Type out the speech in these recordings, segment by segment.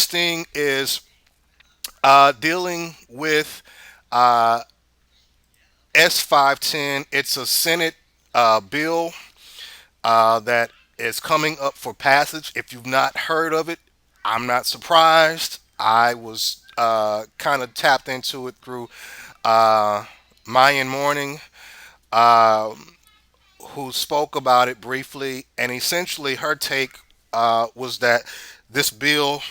next thing is dealing with S510. It's a Senate bill that is coming up for passage. If you've not heard of it, I'm not surprised. I was kind of tapped into it through uh, Mayan Morning, uh, who spoke about it briefly, and essentially her take was that this bill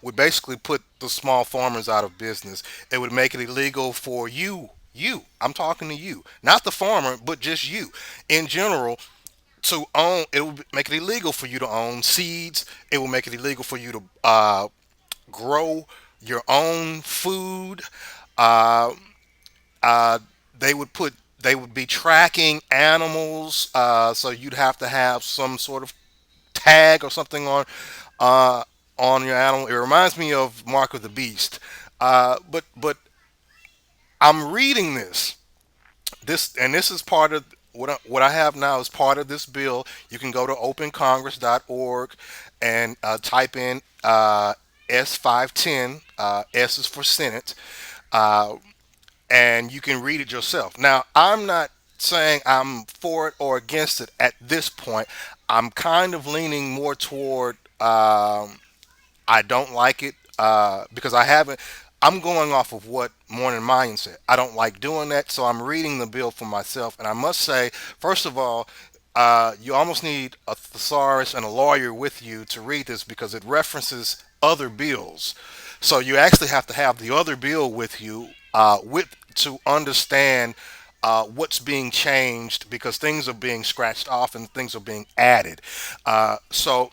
would basically put the small farmers out of business. It would make it illegal for you. I'm talking to you, not the farmer, but just you in general to own. It would make it illegal for you to own seeds. It will make it illegal for you to grow your own food. Uh, uh, they would put they would be tracking animals, so you'd have to have some sort of tag or something uh, on your animal. It reminds me of Mark of the Beast. But I'm reading this is part of what I have now is part of this bill. You can go to opencongress.org and type in S510. S is for Senate. Uh, and you can read it yourself. Now, I'm not saying I'm for it or against it at this point. I'm kind of leaning more toward I don't like it because I haven't. I'm going off of what Morning Mayan said. I don't like doing that, so I'm reading the bill for myself. And I must say, first of all, you almost need a thesaurus and a lawyer with you to read this because it references other bills. So you actually have to have the other bill with you with to understand what's being changed because things are being scratched off and things are being added. So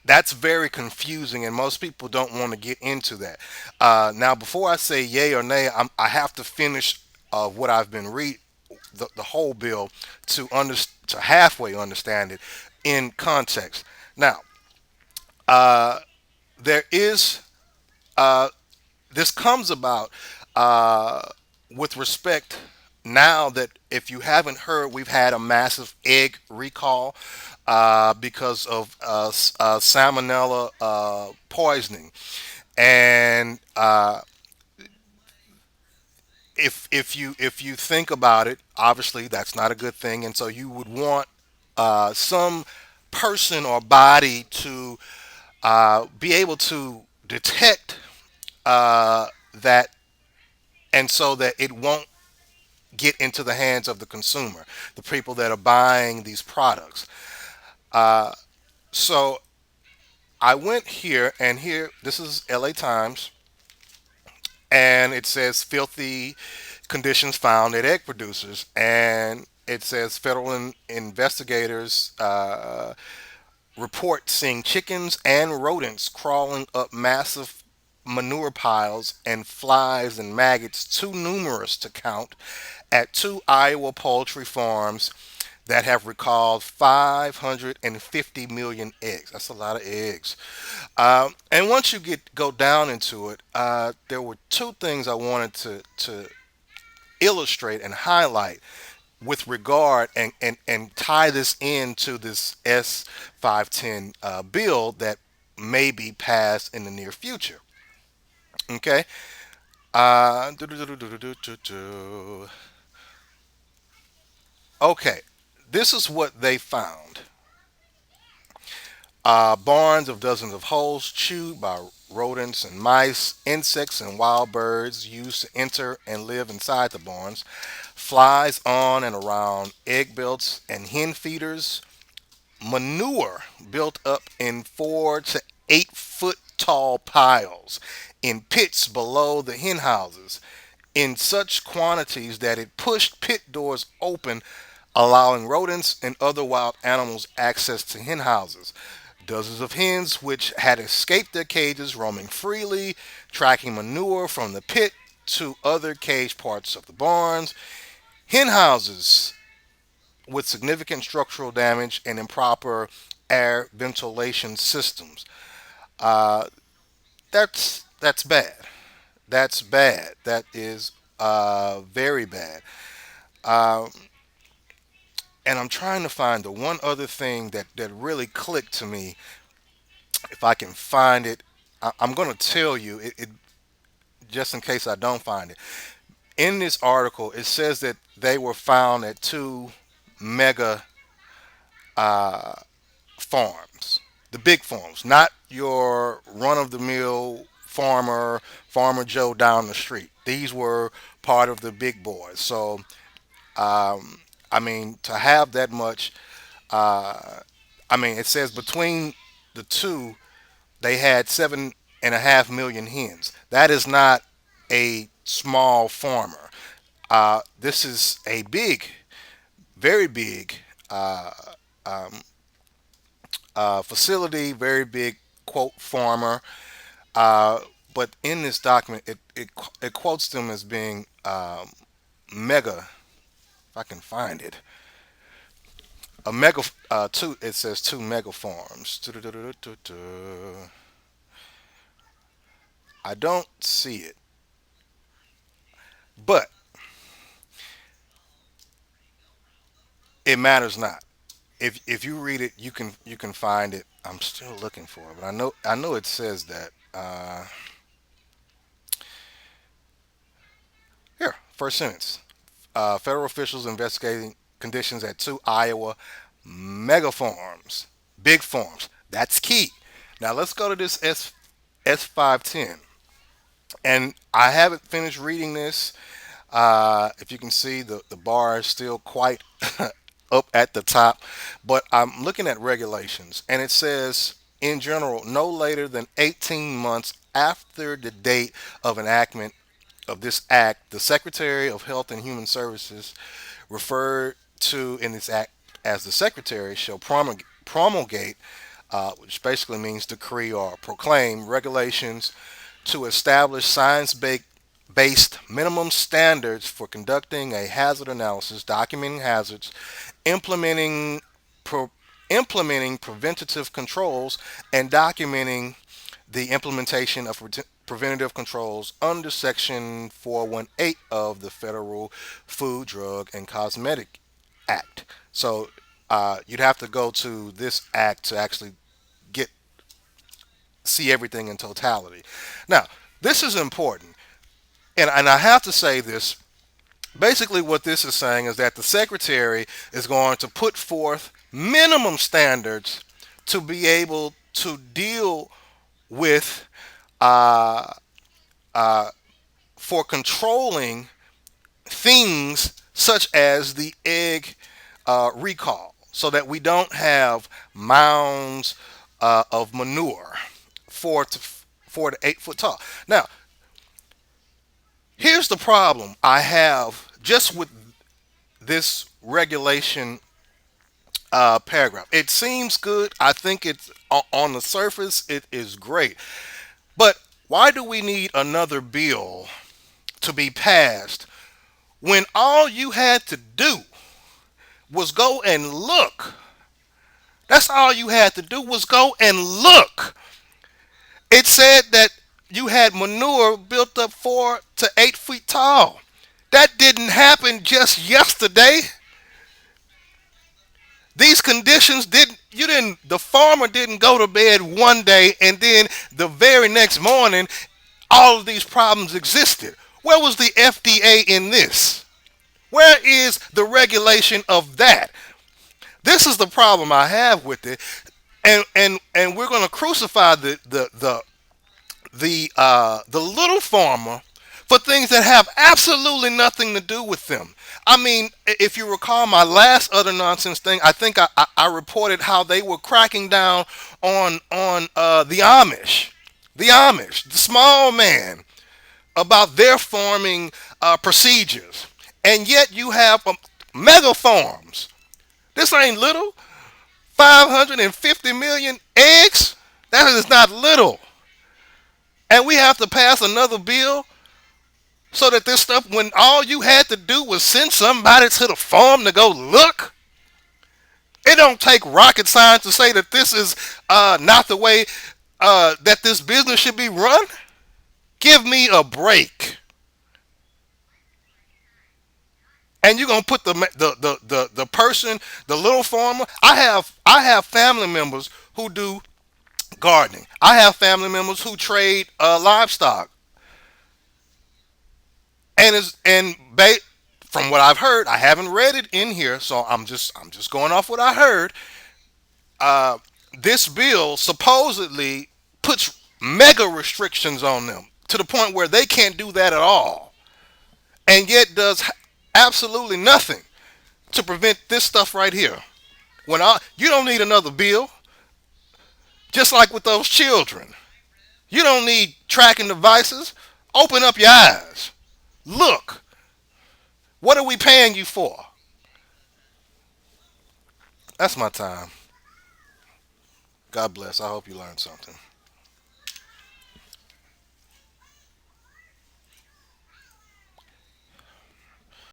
that's very confusing, and most people don't want to get into that. Now, before I say yay or nay, I have to finish what I've been read the whole bill to halfway understand it in context. Now, there is this comes about uh, with respect now that if you haven't heard, we've had a massive egg recall because of salmonella poisoning, and if you think about it, obviously that's not a good thing, and so you would want some person or body to be able to detect that, and so that it won't get into the hands of the consumer, the people that are buying these products. So I went here, and here this is LA Times, and it says filthy conditions found at egg producers, and it says federal investigators report seeing chickens and rodents crawling up massive manure piles and flies and maggots too numerous to count at two Iowa poultry farms that have recalled 550 million eggs. That's a lot of eggs. And once you go down into it, there were two things I wanted to illustrate and highlight with regard and tie this into this S510 bill that may be passed in the near future. Okay. Do, do, do, do, do, do, do, do. Okay. This is what they found. Barns of dozens of holes chewed by rodents and mice, insects and wild birds used to enter and live inside the barns, flies on and around egg belts and hen feeders, manure built up in 4 to 8 foot tall piles in pits below the hen houses in such quantities that it pushed pit doors open, allowing rodents and other wild animals access to hen houses. Dozens of hens which had escaped their cages roaming freely, tracking manure from the pit to other cage parts of the barns. Hen houses with significant structural damage and improper air ventilation systems. Uh, that's bad. That's bad. That is very bad. Uh, and I'm trying to find the one other thing that really clicked to me If I can find it, I'm going to tell you it just in case I don't find it. In this article, it says that they were found at two mega farms, the big farms, not your run of the mill farmer Joe down the street. These were part of the big boys. So, I mean, to have that much, I mean, it says between the two, they had 7.5 million hens. That is not a small farmer. This is a big, very big facility, very big quote farmer. Uh, but in this document, it quotes them as being mega. If I can find it, a mega two. It says two mega farms. I don't see it, but it matters not. If you read it, you can find it. I'm still looking for it, but I know it says that. Here, first sentence. Federal officials investigating conditions at two Iowa mega farms, big farms. That's key. Now let's go to this S510, and I haven't finished reading this. If you can see, the bar is still quite up at the top, but I'm looking at regulations, and it says in general, no later than 18 months after the date of enactment of this act, the Secretary of Health and Human Services, referred to in this act as the Secretary, shall promulgate, which basically means decree or proclaim, regulations to establish science based minimum standards for conducting a hazard analysis, documenting hazards, implementing pro- implementing preventative controls, and documenting the implementation of preventative controls under Section 418 of the Federal Food, Drug, and Cosmetic Act. So you'd have to go to this act to actually get see everything in totality. Now, this is important, and I have to say this. Basically, what this is saying is that the secretary is going to put forth minimum standards to be able to deal with for controlling things such as the egg recall, so that we don't have mounds of manure 4 to 8 foot tall. Now, here's the problem I have just with this regulation paragraph. It seems good. I think it's on the surface, it is great. But why do we need another bill to be passed when all you had to do was go and look? That's all you had to do was go and look. It said that you had manure built up 4 to 8 feet tall. That didn't happen just yesterday. These conditions didn't, you didn't, the farmer didn't go to bed one day and then the very next morning all of these problems existed. Where was the FDA in this? Where is the regulation of that? This is the problem I have with it, and we're going to crucify the little farmer for things that have absolutely nothing to do with them. I mean, if you recall my last other nonsense thing, I think I reported how they were cracking down on the Amish, the small man, about their farming procedures, and yet you have mega farms. This ain't little. 550 million eggs. That is not little. And we have to pass another bill so that this stuff, when all you had to do was send somebody to the farm to go look, it don't take rocket science to say that this is not the way that this business should be run. Give me a break. And you're gonna put the person, the little farmer. I have family members who do gardening. I have family members who trade livestock, and from what I've heard, I haven't read it in here, so I'm just going off what I heard. Uh, this bill supposedly puts mega restrictions on them to the point where they can't do that at all, and yet does absolutely nothing to prevent this stuff right here. You don't need another bill, just like with those children. You don't need tracking devices. Open up your eyes. Look, what are we paying you for? That's my time. God bless. I hope you learned something.